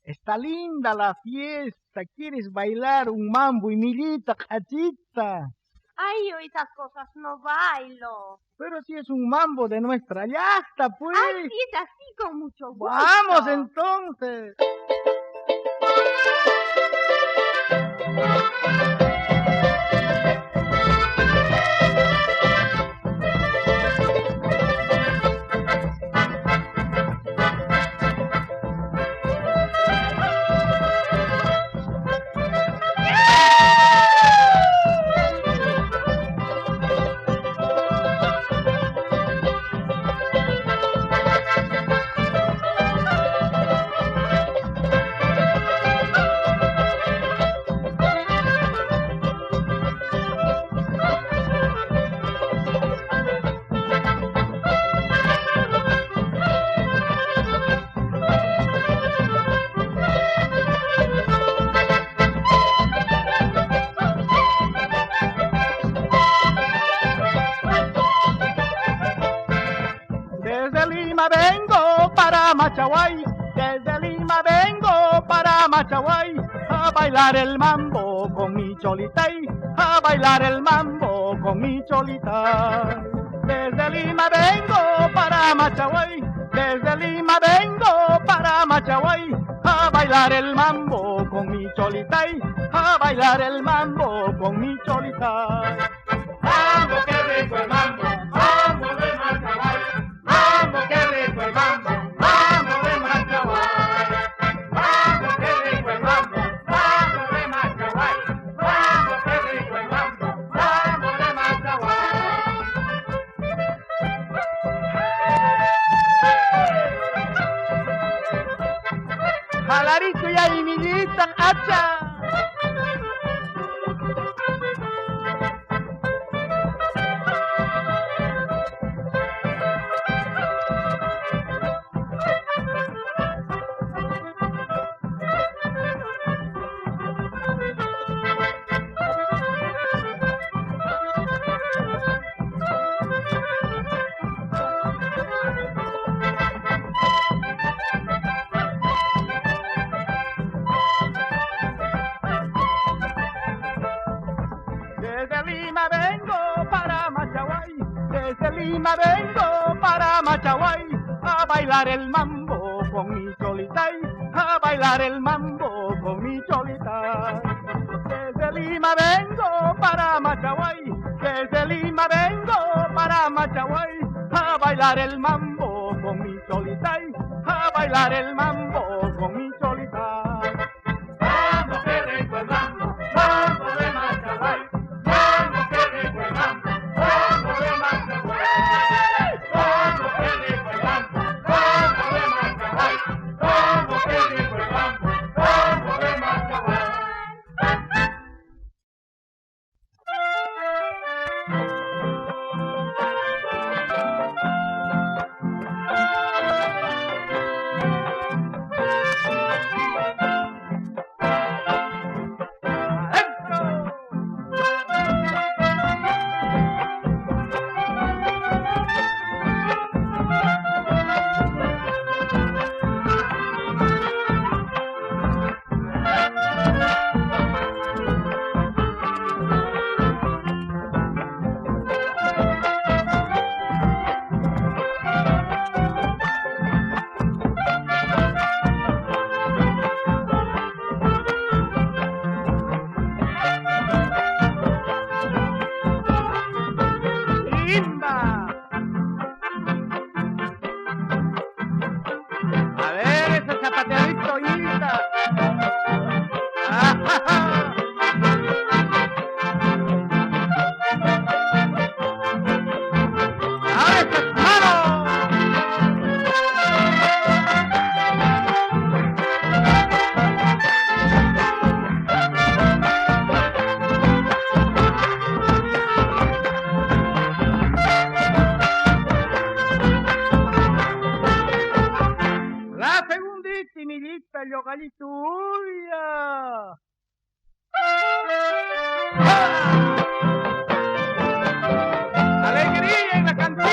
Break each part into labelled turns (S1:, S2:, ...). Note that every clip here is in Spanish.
S1: Está linda la fiesta. ¿Quieres bailar un mambo y millita, cachita?
S2: Ay, yo esas cosas no bailo.
S1: Pero si es un mambo de nuestra yasta, pues.
S2: Ay, si es así, con mucho gusto.
S1: Vamos entonces. Desde Lima vengo para Machaguay, desde Lima vengo para Machaguay, a bailar el mambo con mi cholitay, a bailar el mambo con mi cholitay. Desde Lima vengo para Machaguay, desde Lima vengo para Machaguay, a bailar el mambo con mi cholitay, a bailar el mambo con mi cholitay.
S3: ¡Mambo, qué rico el mambo! ¡Mambo de Machaguay! ¡Mambo, qué rico el mambo! ¡Mambo de Machaguay! ¡Mambo, qué rico el mambo! ¡Mambo de Machaguay! ¡Mambo, qué rico el mambo! ¡Mambo de Machaguay!
S1: Jalarito y ahí, millita, hacha. Desde Lima vengo para Machaguay, desde Lima vengo para Machaguay, a bailar el mambo con mi cholitay, a bailar el mambo con mi cholitay. Desde Lima vengo para Machaguay, desde Lima vengo para Machaguay, a bailar el mambo con mi cholitay, a bailar el mambo con mi cholitay.
S3: ¡Mambo, qué rico el mambo! ¡Mambo de Machaguay! ¡Mambo, qué rico el mambo! ¡Mambo de Machaguay! ¡Mambo, qué rico el mambo! ¡Mambo de Machaguay! ¡Mambo, qué rico el mambo! ¡Mambo de Machaguay!
S1: Linda. A ver ese zapateadito, linda. ¡A esas manos! La segundita y millita, el yogallito, ¡uya! ¡Alegría en la cantina!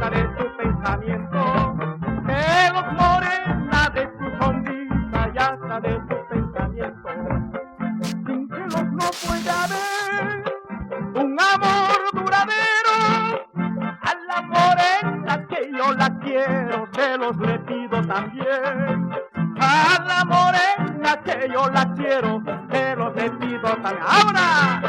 S1: allá de tu pensamiento, que los morena de tu sonrisa y hasta de tu pensamiento. Sin celos no puede haber un amor duradero. A la morena que yo la quiero, celos le pido también. A la morena que yo la quiero, celos le pido también. ¡Ahora!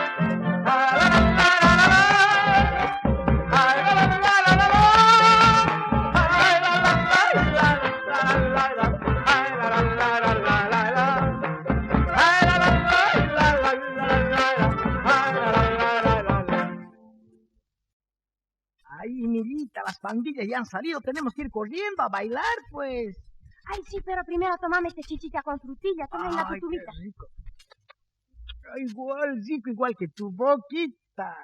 S4: Ay, Milita, las pandillas ya han salido, tenemos que ir corriendo a bailar, pues.
S2: Ay, sí, pero primero tomame este chichita con frutilla, toma en la
S4: Ay,
S2: tutubita.
S4: qué rico. Igual, rico, igual que tu boquita.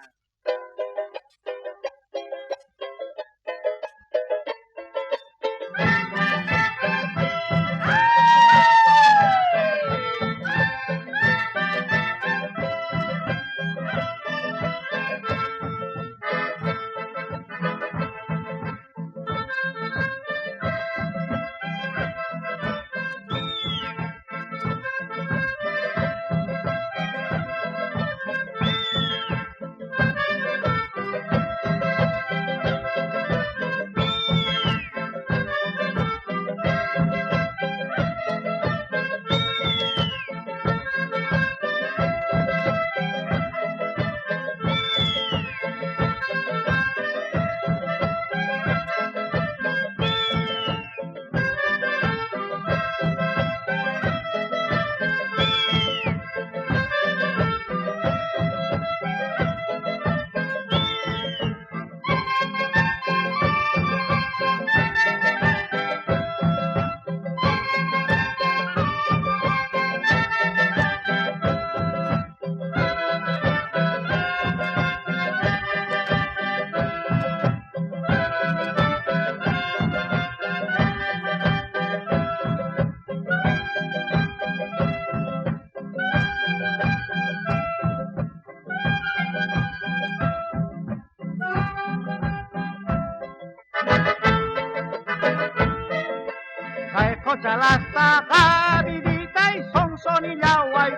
S1: Chalasta, vidita y son y yaguay.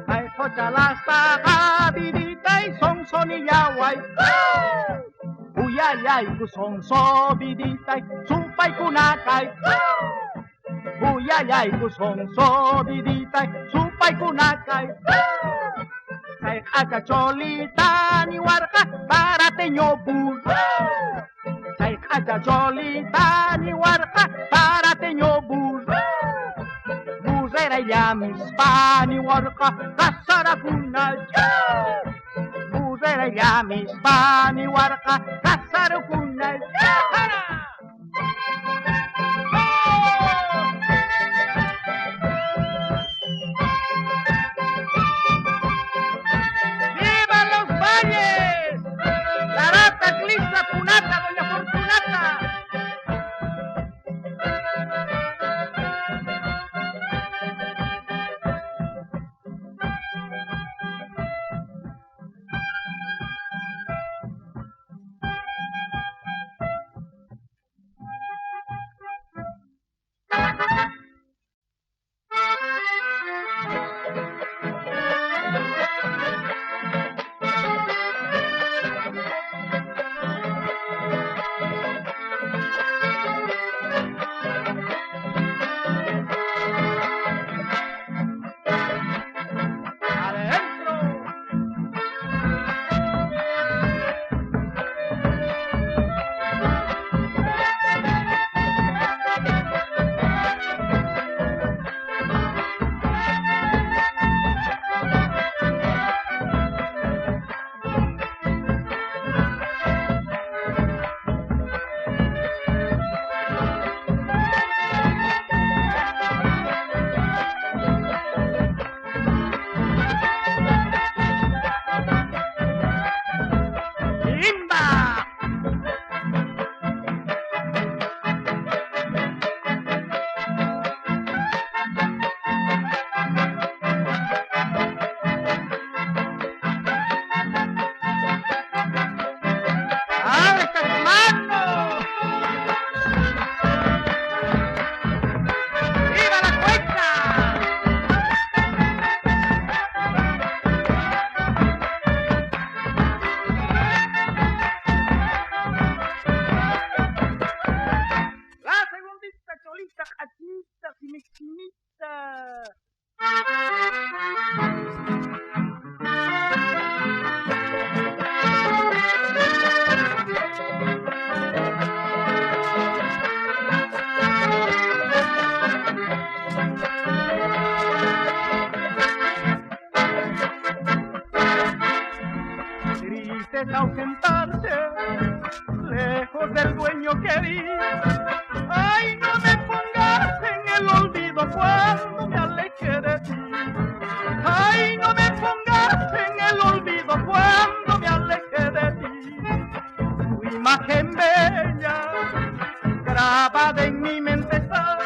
S1: Caejo chalasta, vidita y son y yaguay. Uyayay, kusonso, vidita y chupa y kunakay. Uyayay, kusonso, vidita y chupa y kunakay. Caeja cholita ni huarca, para teño burro. Caeja cholita ni huarca, para teño burro. Buzera y llamispa ni huarca, casara kunaya. Buzera y llamispa ni huarca, casara kunaya. ¡Viva los valles! ¡Tarata, Clisa, Punata, Doña Fortunata! lejos del dueño querido. Ay, no me pongas en el olvido cuando me aleje de ti. Ay, no me pongas en el olvido cuando me aleje de ti. Tu imagen bella, grabada en mi mente está.